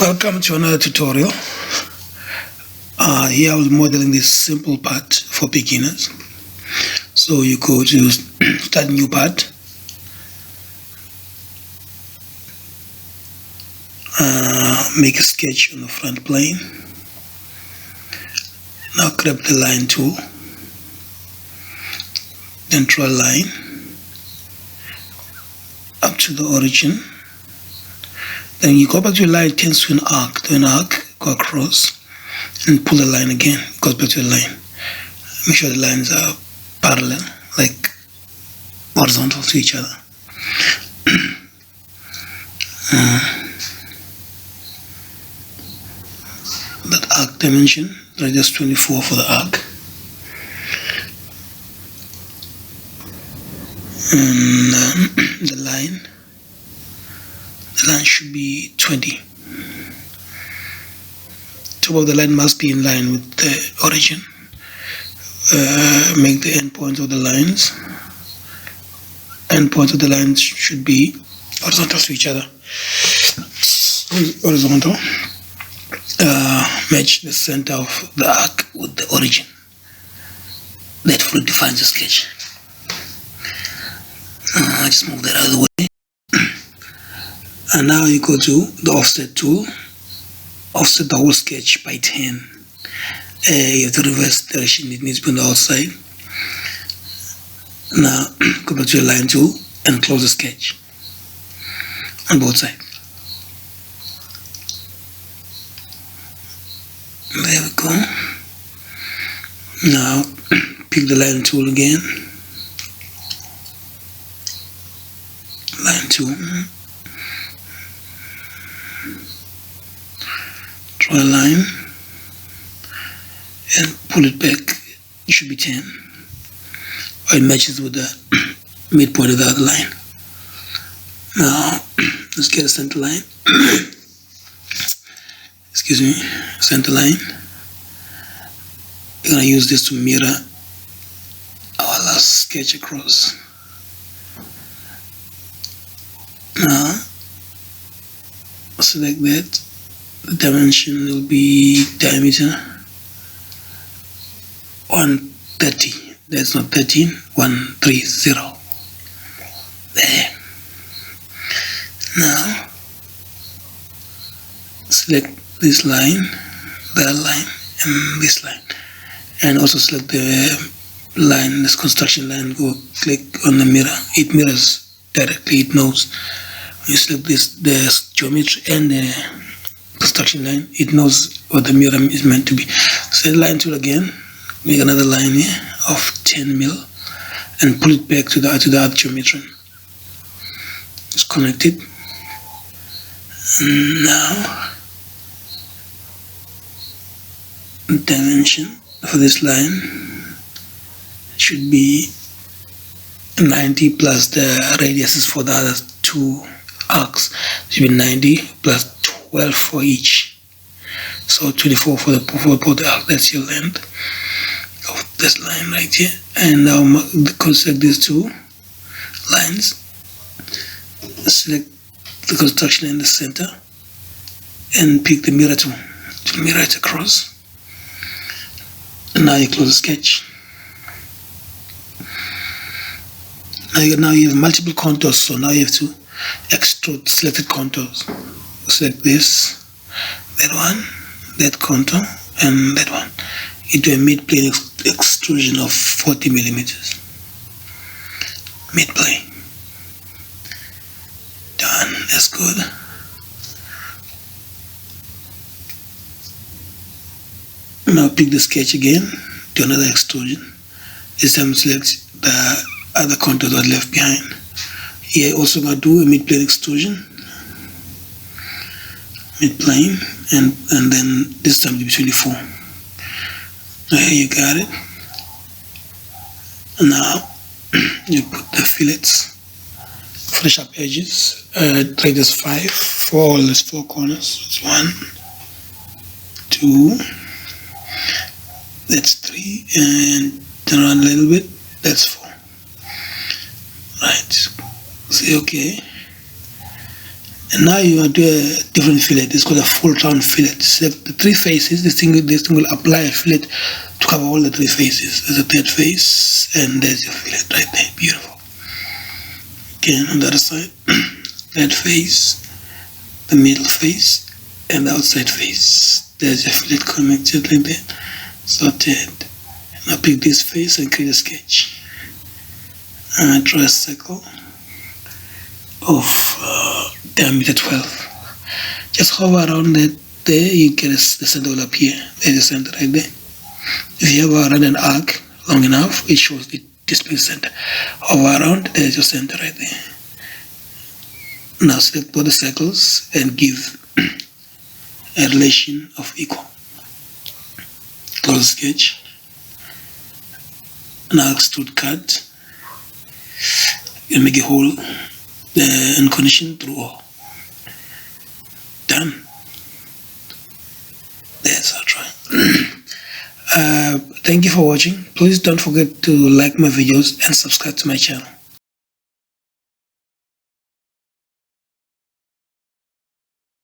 Welcome to another tutorial. Here I was modeling this simple part for beginners. So you go to start new part, make a sketch on the front plane. Now grab the line tool, then draw a line up to the origin. Then you go back to your line, turns to an arc, go across and pull the line again, goes back to the line. Make sure the lines are parallel, like horizontal to each other. That arc dimension, radius 24 for the arc. And the line should be 20. Top of the line must be in line with the origin. Make the endpoints of the lines. Endpoints of the lines should be horizontal to each other. Horizontal. Match the center of the arc with the origin. That fully defines the sketch. I just move that out of the way. And now you go to the offset tool, offset the whole sketch by 10. You have to reverse direction, it needs to be on the outside. Now go back to your line tool and close the sketch on both sides. There we go. Now pick the line tool again. Line tool. Draw a line and pull it back. It should be 10. Or it matches with the midpoint of the other line. Now let's get a center line. Excuse me, center line. We're going to use this to mirror our last sketch across. Now select that. The dimension will be diameter 130. That's not 13, 130. There. Now select this line, that line, and this line, and also select the line, this construction line. Go click on the mirror. It mirrors directly. It knows. You select this, the geometry and the construction line, it knows what the mirror is meant to be. Set line tool again, make another line here of 10 mil and pull it back to the other geometry. It's connected. And now the dimension for this line should be 90 plus the radiuses for the other two arcs. It should be 90 plus 12 for each, so 24 for both arcs. That's your length of this line right here. And now select these two lines, select the construction in the center and pick the mirror tool to mirror it across. And now you close the sketch. Now you have multiple contours, so now you have to extrude selected contours. Select this, that one, that contour, and that one. You do a mid-plane extrusion of 40 millimeters. Mid-plane. Done. That's good. Now pick the sketch again, do another extrusion. This time select the other contours that are left behind. Here also going to do a mid-plane extrusion. Mid-plane, and then this time to be 24. There you got it. And now you put the fillets, finish up edges, radius 5 for all these 4 corners. It's 1, 2, that's 3, and turn around a little bit, that's 4. Right, say okay. And now you want to do a different fillet. It's called a full round fillet. So the three faces, this thing will apply a fillet to cover all the three faces. There's a third face, and there's your fillet right there. Beautiful. Again, on the other side, that face, the middle face, and the outside face. There's your fillet connected like that. Sorted. Now pick this face and create a sketch. Draw a circle of diameter 12. Just hover around that there, you get the center will appear. There's the center right there. If you hover around an arc long enough, it shows the display center. Hover around, there's your center right there. Now select both the circles and give a relation of equal. Close sketch. Now extrude cut. You make a hole and condition through all. Done. That's our try. Thank you for watching. Please don't forget to like my videos and subscribe to my channel.